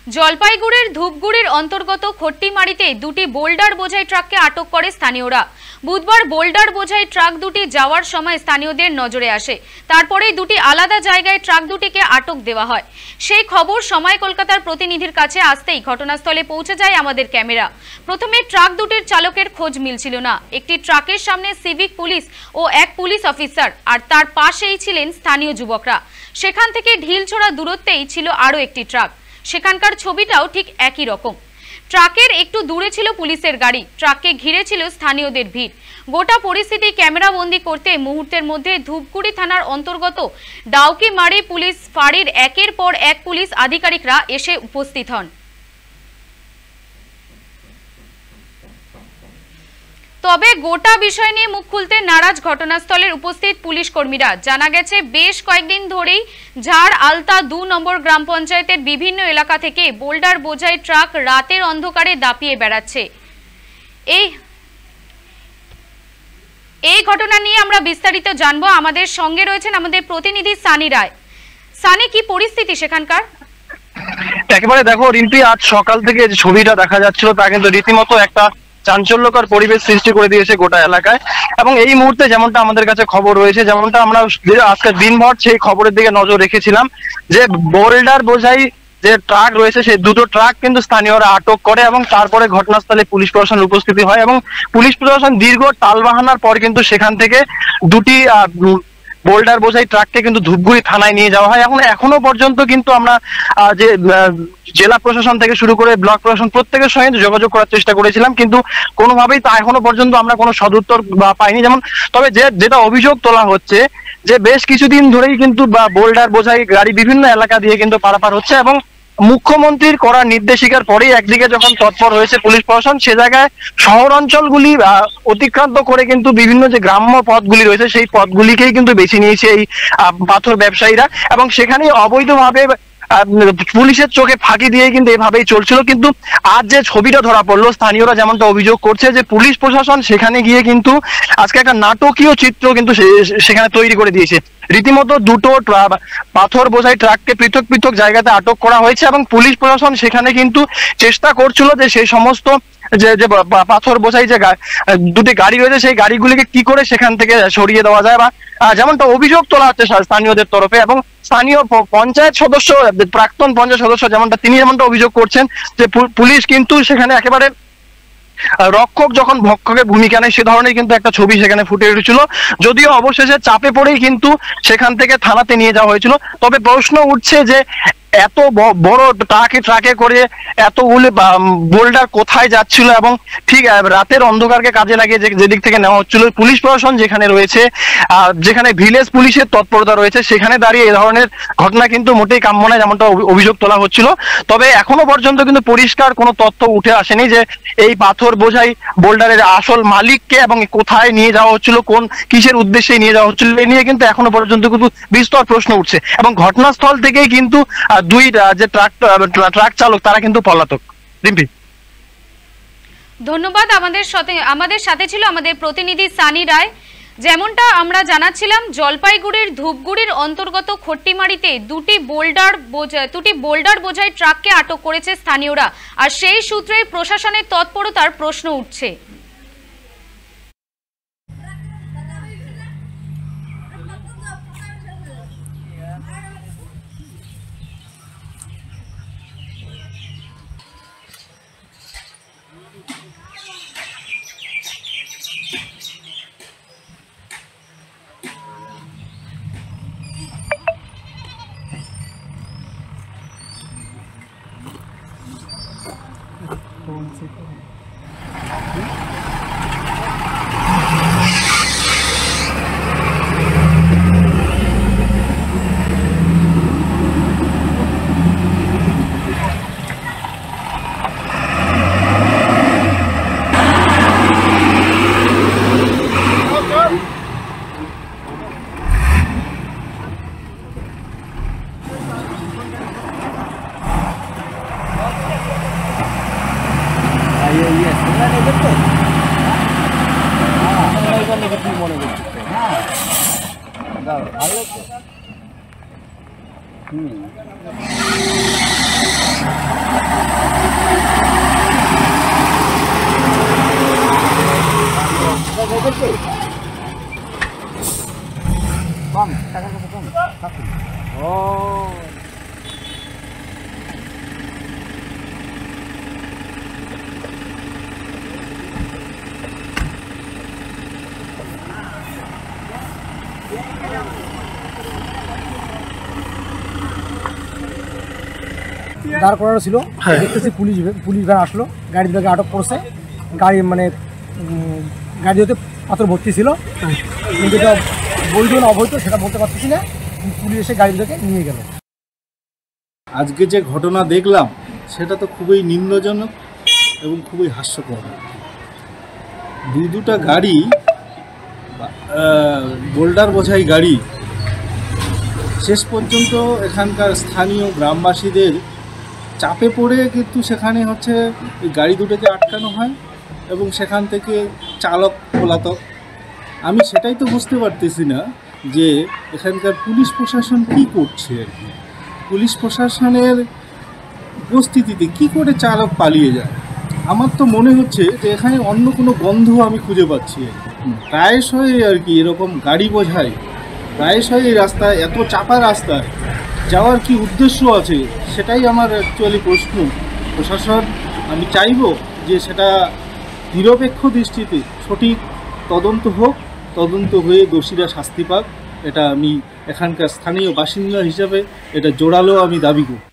জলপাইগুড়ির ধূপগুড়ির অন্তর্গত খট্টিমারিতে দুটি বোল্ডার বোঝাই ট্রাককে আটক করে স্থানীয়রা। বুধবার বোল্ডার বোঝাই ট্রাক দুটি যাওয়ার সময় স্থানীয়দের নজরে আসে। তারপরেই দুটি আলাদা জায়গায় ট্রাক দুটিকে আটক দেওয়া হয়। সেই খবর সময় কলকাতার প্রতিনিধির কাছে আসতেই ঘটনাস্থলে পৌঁছে যায় আমাদের ক্যামেরা। প্রথমে ট্রাক দুটির চালকের খোঁজ মিলছিল না। একটি ট্রাকের সামনে সিভিক পুলিশ ও এক পুলিশ অফিসার, আর তার পাশেই ছিলেন স্থানীয় যুবকরা। সেখান থেকে ঢিলছোড়া দূরত্বেই ছিল আরও একটি ট্রাক। সেখানকার ছবিটাও ঠিক একই রকম। ট্রাকের একটু দূরে ছিল পুলিশের গাড়ি। ট্রাককে ঘিরে ছিল স্থানীয়দের ভিড়। গোটা পরিস্থিতি ক্যামেরা বন্দি করতে মুহূর্তের মধ্যে ধূপগুড়ি থানার অন্তর্গত ডাউকিমারি পুলিশ ফাঁড়ির একের পর এক পুলিশ আধিকারিকরা এসে উপস্থিত হন। তবে গোটা বিষয় নিয়ে মুখ খুলতে নারাজ ঘটনাস্থলের উপস্থিত পুলিশ কর্মীরা। জানা গেছে বেশ কয়েকদিন ধরেই ঝাড় আলতা ২ নম্বর গ্রাম পঞ্চায়েতের বিভিন্ন এলাকা থেকে বোল্ডার বোঝাই ট্রাক রাতের অন্ধকারে দাপিয়ে বেড়াচ্ছে। এই ঘটনা নিয়ে আমরা বিস্তারিত জানবো। আমাদের সঙ্গে রয়েছেন আমাদের প্রতিনিধি সানি রায়। সানি, কি পরিস্থিতি সেখানকার? একেবারে দেখো রিম্পি, আজ সকাল থেকে যে ছবিটা দেখা যাচ্ছিল তা কিন্তু রীতিমতো একটা চাঞ্চল্যকর পরিবেশ সৃষ্টি করে দিয়েছে গোটা এলাকায়। এবং এই মুহূর্তে যেমনটা আমাদের কাছে খবর রয়েছে, যেমনটা আমরা আজকে দিনভর সেই খবরের দিকে নজর রেখেছিলাম, যে বোল্ডার বোঝাই যে ট্রাক রয়েছে সেই দুটো ট্রাক কিন্তু স্থানীয়রা আটক করে এবং তারপরে ঘটনাস্থলে পুলিশ প্রশাসন উপস্থিতি হয় এবং পুলিশ প্রশাসন দীর্ঘ টালবাহানার পর কিন্তু সেখান থেকে দুটি বোল্ডার বোঝাই ট্রাককে কিন্তু ধূপগুড়ি থানায় নিয়ে যাওয়া হয়। এখনো পর্যন্ত কিন্তু আমরা যে জেলা প্রশাসন থেকে শুরু করে ব্লক প্রশাসন প্রত্যেকের সঙ্গে যোগাযোগ করার চেষ্টা করেছিলাম, কিন্তু কোনোভাবেই তা এখনো পর্যন্ত আমরা কোনো সদুত্তর পাইনি। তবে যেটা অভিযোগ তোলা হচ্ছে যে বেশ কিছুদিন ধরেই কিন্তু বোল্ডার বোঝাই গাড়ি বিভিন্ন এলাকা দিয়ে কিন্তু পারাপার হচ্ছে এবং মুখ্যমন্ত্রীর করা নির্দেশিকার পরেই একদিকে যখন তৎপর হয়েছে পুলিশ প্রশাসন, সে জায়গায় শহর অঞ্চলগুলি অতিক্রান্ত করে কিন্তু বিভিন্ন যে গ্রাম্য পথগুলি রয়েছে সেই পথগুলিকেই কিন্তু বেছে নিয়েছে এই পাথর ব্যবসায়ীরা এবং সেখানেই অবৈধভাবে পুলিশের চোখে ফাঁকি দিয়ে কিন্তু এভাবেই চলছিল। কিন্তু আজ যে ছবিটা ধরা পড়লো, স্থানীয়রা যেমনটা অভিযোগ করছে যে পুলিশ প্রশাসন সেখানে গিয়ে কিন্তু আজকে একটা নাটকীয় চিত্র কিন্তু সেখানে তৈরি করে দিয়েছে। রীতিমতো দুটো পাথর বোঝাই ট্রাককে পৃথক পৃথক জায়গাতে আটক করা হয়েছে এবং পুলিশ প্রশাসন সেখানে কিন্তু চেষ্টা করছিল যে সেই সমস্ত যে পাথর বোঝাই যে দুটি গাড়ি রয়েছে সেই গাড়িগুলিকে কি করে সেখান থেকে সরিয়ে দেওয়া যায়, বা যেমনটা অভিযোগ তোলা হচ্ছে স্থানীয়দের তরফে। এবং স্থানীয় পঞ্চায়েত সদস্য, প্রাক্তন পঞ্চায়েত সদস্য তিনি যেমনটা অভিযোগ করছেন যে পুলিশ কিন্তু সেখানে একেবারে রক্ষক যখন ভক্ষকের ভূমিকা নেয় সে ধরনের কিন্তু একটা ছবি সেখানে ফুটে উঠেছিল। যদিও অবশেষে চাপে পড়েই কিন্তু সেখান থেকে থানাতে নিয়ে যাওয়া হয়েছিল। তবে প্রশ্ন উঠছে যে এত বড় ট্রাকে করে এতগুলো বোল্ডার কোথায় যাচ্ছিল এবং ঠিক রাতের অন্ধকারকে কাজে লাগিয়ে যেদিক থেকে নেওয়া হচ্ছিল, পুলিশ প্রশাসন যেখানে রয়েছে, যেখানে ভিলেজ পুলিশের তৎপরতা রয়েছে, সেখানে দাঁড়িয়ে এই ধরনের ঘটনা কিন্তু মোটেই কাম্য নয়, যেমনটা অভিযোগ তোলা হচ্ছিল। তবে এখনো পর্যন্ত কিন্তু পরিষ্কার কোনো তথ্য উঠে আসেনি যে এই পাথর বোঝাই বোল্ডারের আসল মালিককে এবং কোথায় নিয়ে যাওয়া হচ্ছিল, কোন কিসের উদ্দেশ্যে নিয়ে যাওয়া হচ্ছিল, এ নিয়ে কিন্তু এখনো পর্যন্ত কিন্তু বিস্তর প্রশ্ন উঠছে এবং ঘটনাস্থল থেকেই কিন্তু দুই যে ট্রাক চালক তারা কিন্তু পলাতক। রিম্পি, ধন্যবাদ। আমাদের সাথে ছিল আমাদের প্রতিনিধি সানি রায়। যেমনটা আমরা জানাচ্ছিলাম, জলপাইগুড়ির ধূপগুড়ির অন্তর্গত খট্টিমারিতে দুটি বোল্ডার বোঝাই ট্রাককে আটক করেছে স্থানীয়রা, আর সেই সূত্রেই প্রশাসনের তৎপরতার প্রশ্ন উঠছে। ভালো তো দাঁড় করানো ছিল। দেখতেছি পুলিশ ভ্যান আসলো, গাড়ি দুটাকে আটক করছে। গাড়ি মানে গাড়িতে পাথর ভর্তি ছিল, কিন্তু এটা বৈধ না অবৈধ সেটা বলতে পারতেছি না। পুলিশ এসে গাড়ি দুটাকে নিয়ে গেল। আজকে যে ঘটনা দেখলাম সেটা তো খুবই নিম্নজনক এবং খুবই হাস্যকর। দুটা গাড়ি, বোল্ডার বোঝাই গাড়ি, শেষ পর্যন্ত এখানকার স্থানীয় গ্রামবাসীদের চাপে পড়ে কিন্তু সেখানে হচ্ছে এই গাড়ি দুটোকে আটকানো হয় এবং সেখান থেকে চালক পলাতক। আমি সেটাই তো বুঝতে পারতেছি না যে এখানকার পুলিশ প্রশাসন কি করছে আর কি। পুলিশ প্রশাসনের উপস্থিতিতে কি করে চালক পালিয়ে যায়। আমার তো মনে হচ্ছে যে এখানে অন্য কোনো গন্ধ আমি খুঁজে পাচ্ছি। প্রায়শই আর কি এরকম গাড়ি বোঝাই, প্রায়শই এই রাস্তায়, এত চাপা রাস্তায় যাওয়ার কি উদ্দেশ্য আছে সেটাই আমার অ্যাকচুয়ালি প্রশ্ন। প্রশাসন, আমি চাইব যে সেটা নিরপেক্ষ দৃষ্টিতে সঠিক তদন্ত হোক, তদন্ত হয়ে দোষীরা শাস্তি পাক। এটা আমি এখানকার স্থানীয় বাসিন্দা হিসাবে এটা জোরালো আমি দাবি করি।